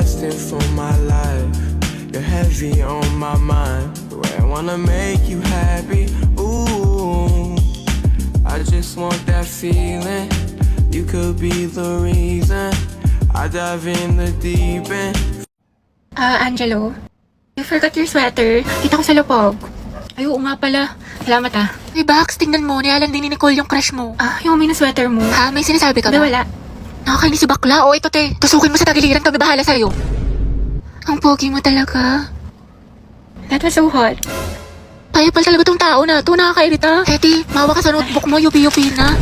destined for my life. You're heavy on my mind. The way I wanna make you happy. Ooh, I just want that feeling. You could be the reason I dive in the deep end. Angelo, you forgot your sweater. Kita ko sa lupog. Ay, oo nga pala. Salamat Hey, Bax, tingnan mo. Nialan din ni Nicole yung crush mo. Yung umi na sweater mo. May sinasabi ka ba? Wala. Nakakainis si bakla. O, ito te. Tusukin mo sa tagiliran. Kami bahala sa'yo. Ang pogi mo talaga. That was so hot. Payapal talaga tong tao na to. Nakakairita. Teti, mawa ka sa notebook mo. Yupi-yupi na.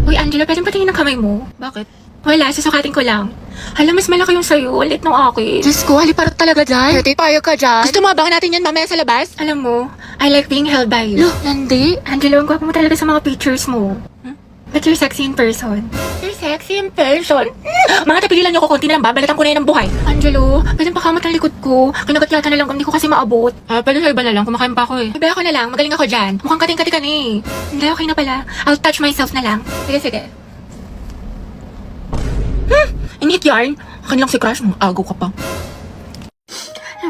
Uy, Angela, pwedeng patingin ng kamay mo? Bakit? Wala, susukatin ko lang. Hala, mas malaki yung sa'yo. Ulit nung akin. Diyos ko, haliparot talaga dyan. Teti, payag ka dyan. Gusto mo abangan natin yan mamaya sa labas? Alam mo, I like being held by you. Look, Nandi. Angela, ang gwapo mo talaga sa mga pictures mo. But you're sexy in person. You're sexy in person? Mga tapigilan niyo ko, konti na lang babalatan ko na yun ang buhay. Angelo, pwedeng pakamot ang likod ko. Kinagat yata na lang kung hindi ko kasi maabot. Pwede sa iba na lang, kumakain pa ako eh. Iba ako na lang, magaling ako dyan. Mukhang kating-kati ka na eh. Hindi, okay na pala. I'll touch myself na lang. Sige. Init yarn. Akin lang si crush mo, agaw ka pa.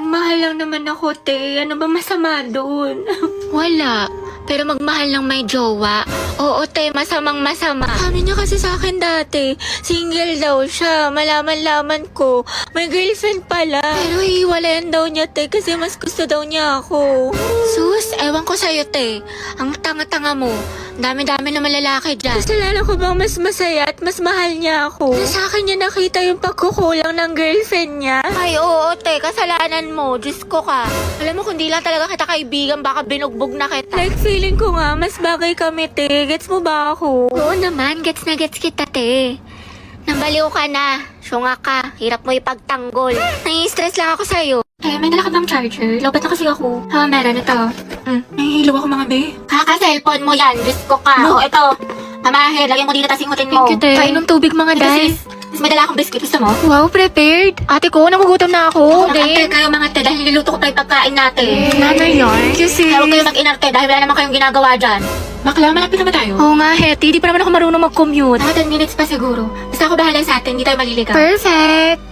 Mahal lang naman ako, te. Ano ba masama doon? Wala. Pero magmahal lang may jowa. Oo, te, masamang masama. Sabi niya kasi sa akin dati, single daw siya. Malaman-laman ko, may girlfriend pala. Pero hiwalayan daw niya, te, kasi mas gusto daw niya ako. Sus, ewan ko sa'yo, te. Ang tanga-tanga mo. Dami-dami na malalaki dyan. Kasalanan ko bang mas masaya at mas mahal niya ako? Na sa akin niya nakita yung pagkukulang ng girlfriend niya? Ay, oo, te. Kasalanan mo. Diyos ko ka. Alam mo, kung di lang talaga kita kaibigan, baka binugbog na kita. Like, feeling ko nga, mas bagay kami, te. Gets mo ba ako? Oo naman. Gets na gets kita, te. Nambaliw ka na. Syunga ka. Hirap mo ipagtanggol. Nai-stress lang ako sa'yo. May dala ka bang charger? Lobat na kasi ako. Meron ito. Nahihilo ako mga be. Kaka-cellphone mo yan. Diyos ko ka. No, ito. Mamahe, lagyan mo dito tas ingutin mo. Thank you, te. Kainom tubig mga day. Mas may dala akong biscuit. Gusto mo? Wow, prepared. Ate ko, nagugutom na ako. Ate, kayo mga te, dahil niluluto ko pa yung pagkain natin. Nanay yarn? Kasi... Kaya huwag kayo mag-inarte dahil wala naman kayong ginagawa dyan. Bakla, malapit naman tayo. Oo nga, Hetty. Di pa naman ako marunong mag-commute. 10 minutes pa siguro. Basta ako bahala sa atin. Hindi tayo maliligaw. Perfect.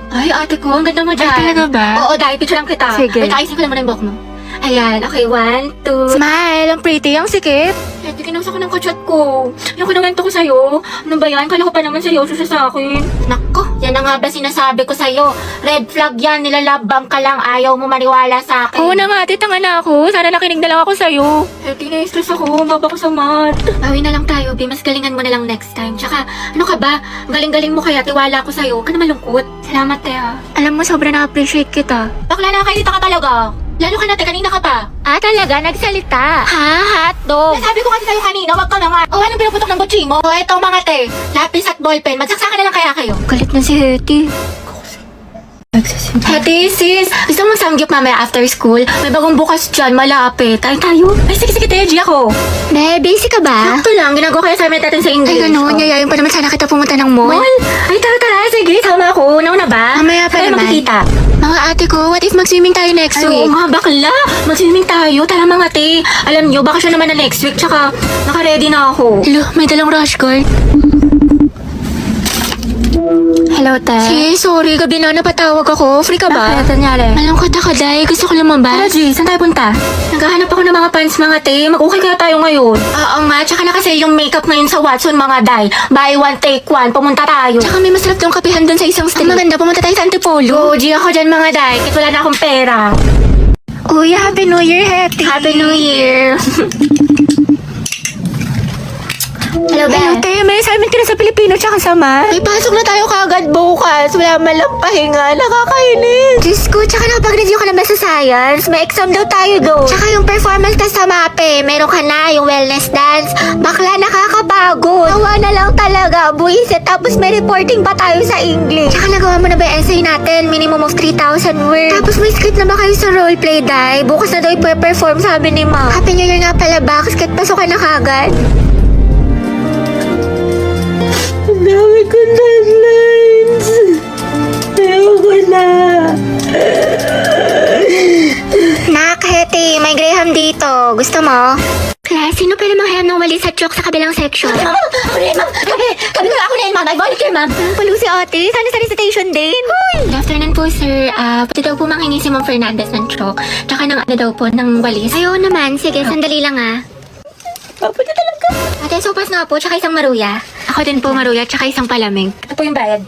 Ay, ate ko, ang ganda mo dyan. Ay, talaga ba? Oo, dahil picture lang kita. Sige. Wait, ayusin ko lang muna yung buhok mo. Ayan, okay, 1, 2... Smile! Ang pretty, ang sikip. Ate, kinausa ko ng kachat ko. Yung kinawento ko sa'yo. Ano ba yan? Kala ko pa naman seryoso siya sa akin. Nako, yan na nga ba sinasabi ko sa'yo. Red flag yan, nilalabang ka lang. Ayaw mo maniwala sa akin. Oo na nga, ate, tanga na ako. Sana nakinig na lang ako sa'yo. Ate, na-stress ako. Baba ko sa mat. Bawi na lang tayo, Bi. Mas galingan mo na lang next time. Tsaka, ano ka ba? Galing-galing mo kaya, tiwala ako sa'yo. Ka na malungkot. Salamat, te, ha. Alam mo, sobrang na-appreciate kita. Bakla, nakakailita ka talaga. Lalo ka natin, kanina ka pa. Talaga? Nagsalita? Ha? Hotdog? Nasabi ko kasi sa'yo kanina, wag ka na nga. Anong pinuputok ng butsi mo? Eto mga te, lapis at ballpen. Magsaksakan na lang kaya kayo. Galit na si Hetty. Hetty, sis, gusto mong samgyup mamaya after school? May bagong bukas dyan, malapit. Ay, tayo? Ay, sige, te, G ako. Ne, busy ka ba? Sakto lang, ginagawa ko yung assignment natin sa English. Ay, gano'n, yayayin pa naman sana kita pumunta ng mall. Ay, tara, sige, sama ako. Nauna ba? Mamaya pa naman. Makikita. Mga ate ko, what if mag-swimming tayo next week? Oo nga, bakla. Mag-swimming tayo. Tara mga te. Alam nyo, baka siya naman na next week. Tsaka, naka-ready na ako. Hello, may dalang rush guard. Hello, te. Sis, sorry. Gabi na napatawag ako. Free ka ba? Bakit? Nangyari? Malungkot ako, Day. Gusto ko lumabas. Tara, G. Saan tayo punta? Naghahanap ako ng mga pants, mga te. Mag-okay kaya tayo ngayon. Oo nga. Tsaka na kasi yung makeup ngayon sa Watson, mga Day. Buy one, take one. Pumunta tayo. Tsaka may masarap yung kapihan dun sa isang street. Ang maganda, pumunta tayo sa Antipolo. G ako dyan, mga Day. Kahit wala na akong pera. Uy, Happy New Year, Hetty. Happy New Year. Hello, Beth. Hello, te. May assignment ka na sa Pilipino tsaka sa math. May pasok na tayo kagad bukas. Wala man lang pahinga. Nakakainis. Diyos ko, tsaka nakapag-review ka na ba sa science? May exam daw tayo doon. Tsaka yung performance test sa MAPE. Meron ka na yung wellness dance. Bakla, nakakapagod. Nawa na lang talaga. Buisit. Tapos may reporting pa tayo sa English. Tsaka nagawa mo na ba yung essay natin? Minimum of 3,000 words. Tapos may script na ba kayo sa roleplay, Day? Bukas na daw i-perform, sabi ni Ma. Happy New Year nga pala, Bax. Kahit pasok ka na kagad. Ang dami kong deadlines. Ayoko na. Nak, Hetty, may Graham dito. Gusto mo? Klase Sino pwede manghiram ng walis at chalk sa kabilang section? Ma'am, ako na yun, ma'am. Kami na ako na yun, ma'am. I volunteer, ma'am. Palo si ate, sana sa recitation din. Good afternoon po, sir. Pwede daw po manghingi si Ma'am Fernandez ng chalk. Tsaka ng ano daw po, ng walis. Ayaw naman. Sige, sandali lang Pwede talaga. Ate, sopas nga po, tsaka isang maruya. Ako din po maruya, tsaka isang palamig. Ito po yung bayad.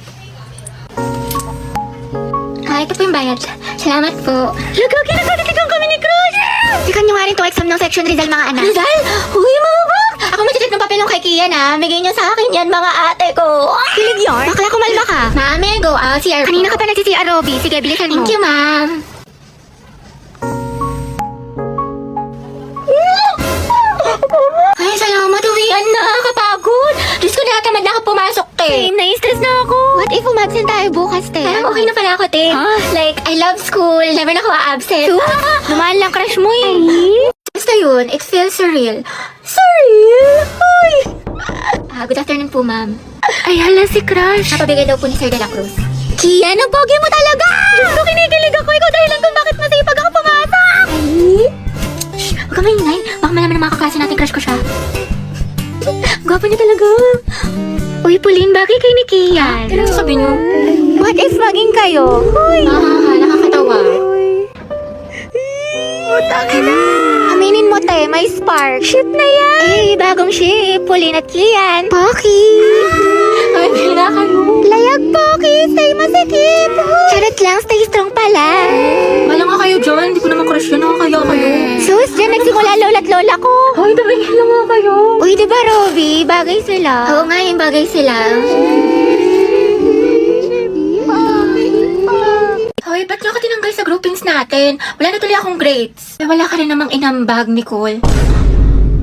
Ito po yung bayad. Salamat po. Nagkakilagaligan kami ni Crush! Sikan nyo nga rin itong exam ng section Rizal, mga anak. Rizal? Uy, mga bak! Ako magtitit ng papel ng kay Kian, ha? Bigay niyo sa akin yan, mga ate ko. Kilig yarn? Bakla kumalma ka. Ma'am, may go out. CR po. Kanina ka pa nagsi-CR, Robby. Sige, bilisan mo. Thank you, ma'am. Ay, salamat. Uwian na. Kapagod. Diyos ko, nakatamad na ako pumasok, te. Same, nai-stress na ako. What if umabsent tayo bukas, te? Parang okay na pala ako, te. Huh? Like, I love school. Never na ako absent. Naman lang crush mo eh. Basta yun, it feels surreal. Surreal? Ay! Good afternoon po, ma'am. Ay, hala si Crush. Napabigay daw po ni Sir De La Cruz. Kian, ang pogi mo talaga! Diyos ko, kinikilig ako. Ikaw dahilan kung bakit masipag ako pumasok. Shh! Huwag ka maingay. Baka malaman ng mga kaklase natin crush ko siya. Gwapo niya talaga. Uy, Pauline, bagay kay ni Kian. Ano sabi niyo? What if maging kayo? Uy. Nakakatawa. Utangin na. Aminin mo, te, may spark. Ship na yan. Eh, bagong ship. Pauline at Kian. Poki. Ay, na kayo. Layag, Poki. Stay masikip. Charot lang, stay strong pala. Wala nga kayo dyan. Hindi ko naman crush yun. Nakakaya kayo. Sus, dyan nagsimula lola't lola ko. Ay, tumingin lang nga kayo. Uy, di ba, Robby? Bagay sila. Oo nga, yung bagay sila. Hoy, ba't niyo ka tinanggal sa groupings natin? Wala na tuloy akong grades. Wala ka rin namang inambag, Nicole.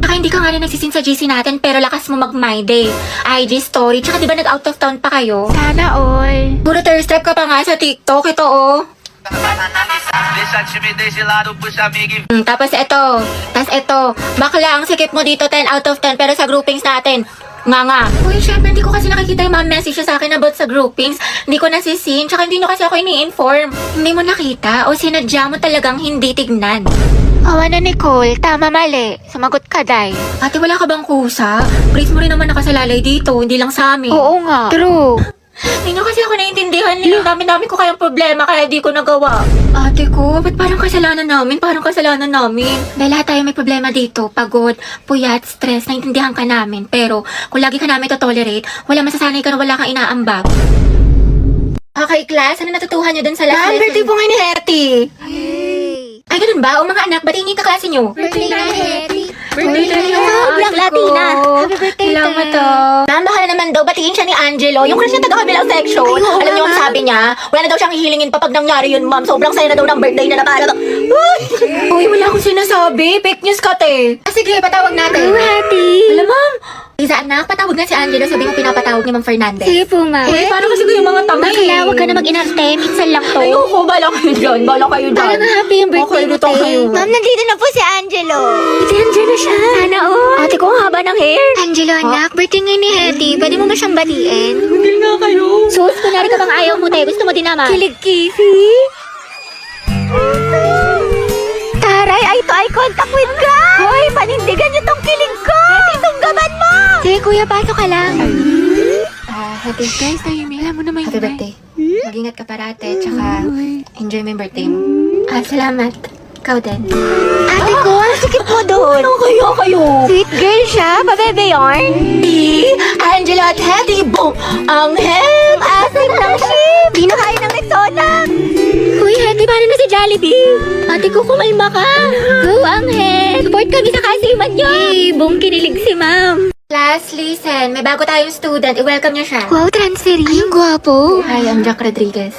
Saka hindi ka nga rin nagsisin sa GC natin pero lakas mo mag-my day. IG story, tsaka di ba nag-out of town pa kayo? Sana all. Puro thirst trap ka pa nga sa TikTok, ito oh. Deixa a timidez de lado, puxa amigo e Tapos ito, bakla ang sikip mo dito 10 out of 10 pero sa groupings natin, nga. Uy, syempre hindi ko kasi nakikita yung mga message sa akin about sa groupings. Hindi ko nasisin, tsaka hindi nyo kasi ako ini-inform. Hindi mo nakita o sinadya mo talagang hindi tignan. Awa na, Nicole. Tama, mali. Sumagot ka, Day. Ate, wala ka bang kusa? Praise mo rin naman nakasalalay dito, hindi lang sa amin. Oo nga. True. Hindi nyo kasi ako naiintindihan. Dami ko kayang problema kaya di ko nagawa. Ate ko, ba't parang kasalanan namin? Dahil lahat tayo may problema dito. Pagod, puyat, stress, naiintindihan ka namin. Pero kung lagi ka namin to-tolerate, wala masasanay ka na wala kang inaambag. Okay, class, ano natutuhan nyo dun sa last lesson? Birthday po ngayon ni Hetty. Ay, ganun ba? O mga anak, ba't hindi ka klase nyo? Birthday na, Hetty. Birthday na yun. Black Latina. Happy birthday, Salamat te. Ma'am, baka na naman daw, batiin siya ni Angelo. Yung crush niya taga-kabilang section. Alam niyo ang sabi niya? Wala na daw siyang hihilingin pa pag nangyari yun, ma'am. Sobrang saya na daw ng birthday na nabahala. Uy, wala akong sinasabi. Fake news ka, te. Sige, patawag natin. Hetty. Alam, ma'am. Liza, anak, patawag na si Angelo. Sabi mo pinapatawag ni Ma'am Fernandez. Sige po, ma'am. Uy, parang kasi kayo mga tanga Bakla, huwag ka na mag-inarte. Minsan lang to. Ayoko, bala kayo dyan. Parang happy yung birthday mo, te. Ma'am, nandito na po si Angelo. Si Angelo siya. Sana all. Ate ko, ang haba ng hair. Angelo, anak, birthday ngayon ni Hetty. Pwede mo ba siyang batiin? Hindi nga kayo. Sus, kunwari ka bang ayaw mo, te? Gusto mo din naman? Kilig kisi. Taray, eye to eye contact with God. Hoy, panindigan niyo tong kilig ko. Hetty, tunggaban mo. Sige, kuya, pasok ka lang. Happy guys, alam mo naman Happy birthday. Mag-ingat ka parate, tsaka enjoy mo yung birthday mo. Salamat. Ikaw din. Ate ko, ang sikip mo doon. Ano kayo? Sweet girl siya, pabebe yarn. Angelo at Hetty, boom! Ang hem! Asim ng ship. Di na kaya ng Rexona. Uy, Hetty, paano na si Jollibee? Ate ko, kumalma ka. Go, Angel. Support kami sa kasiman niyo. Boom, kinilig si ma'am. Class, listen. May bago tayong student. I-welcome niyo siya. Wow, transferee. Ay, ang gwapo. Hi, I'm Jack Rodriguez.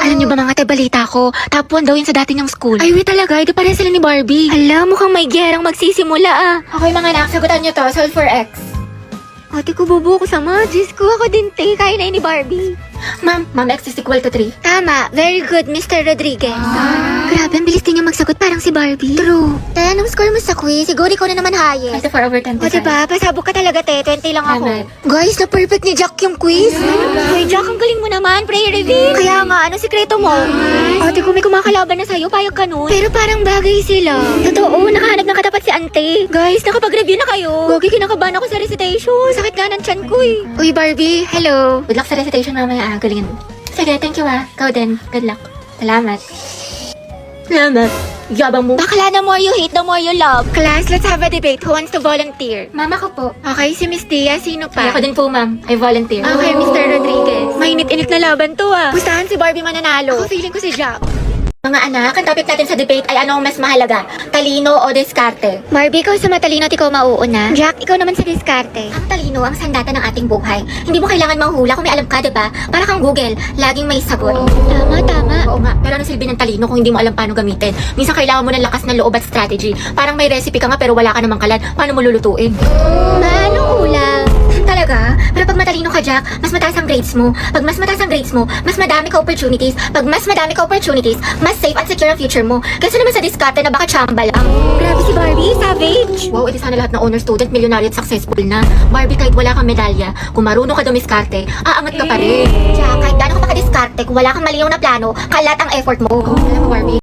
Alam niyo ba mga balita ko? Top 1 daw yun sa dati niyang school. Ay, wait talaga. Ito pareho sila ni Barbie. Hala, mukhang may gerang magsisimula ah. Okay mga anak, sagutan niyo to. Solve for X. Ate ko, bubo ko sa Diyos ko. Ako din, te. Kaya na yun ni Barbie. Ma'am, X is equal to 3. Tama. Very good, Mr. Rodriguez. Grabe, ang bilis din niya magsagot parang si Barbie. True. Te, anong score mo sa quiz? Siguro ikaw na naman highest. Kasi 4 over 10 O diba, pasabog ka talaga te, 20 lang ako. Tama. Guys, na-perfect ni Jack yung quiz. Hoy Jack, ang galing mo naman, prayer reveal. Kaya nga, anong sikreto mo? Ate ko may kumakalaban na sa'yo, payag ka nun. Pero parang bagay sila. Totoo, nakahanap ng katapat si ante. Guys, nakapag-review na kayo. Gogi, kinakabahan ako sa recitation. Sakit nga ng tiyan ko eh. Uy Barbie, hello. Good luck sa recitation mamaya, galingan mo. Sige, thank you Ikaw din, good luck. Salamat. Salamat. Yabang mo. Bakla, the more you hate, the more you love. Class, let's have a debate. Who wants to volunteer? Mama ko po. Okay, si Miss Tia, sino pa? Ako din po, ma'am. I volunteer. Okay, Mr. Rodriguez. Mainit-init na laban to ah. Pustahan si Barbie mananalo. Ako feeling ko si Jack. Mga anak, ang topic natin sa debate ay ano ang mas mahalaga? Talino o diskarte? Barbie, ikaw sa matalino at ikaw mauuna. Jack, ikaw naman sa diskarte. Ang talino ang sandata ng ating buhay. Hindi mo kailangan manghula kung may alam ka, diba? Para kang Google, laging may sagot. Tama. Oo nga, pero ano silbi ng talino kung hindi mo alam paano gamitin? Minsan kailangan mo ng lakas ng loob at strategy. Parang may recipe ka nga pero wala ka namang kalan. Paano mo lulutuin? Anong ulam? Talaga? Pero pag matalino ka, Jack, mas mataas ang grades mo. Pag mas mataas ang grades mo, mas madami ka opportunities. Pag mas madami ka opportunities, mas safe at secure ang future mo. Kasi naman sa diskarte na baka chamba lang. Grabe si Barbie, savage. Wow, edi sana lahat ng honor student, milyonaryo at successful na. Barbie, kahit wala kang medalya, kung marunong ka dumiskarte, aangat ka pa rin. Jack, kahit gano'n ka pa kadiskarte, kung wala kang maliyaw na plano, kalat ang effort mo. Alam mo, Barbie,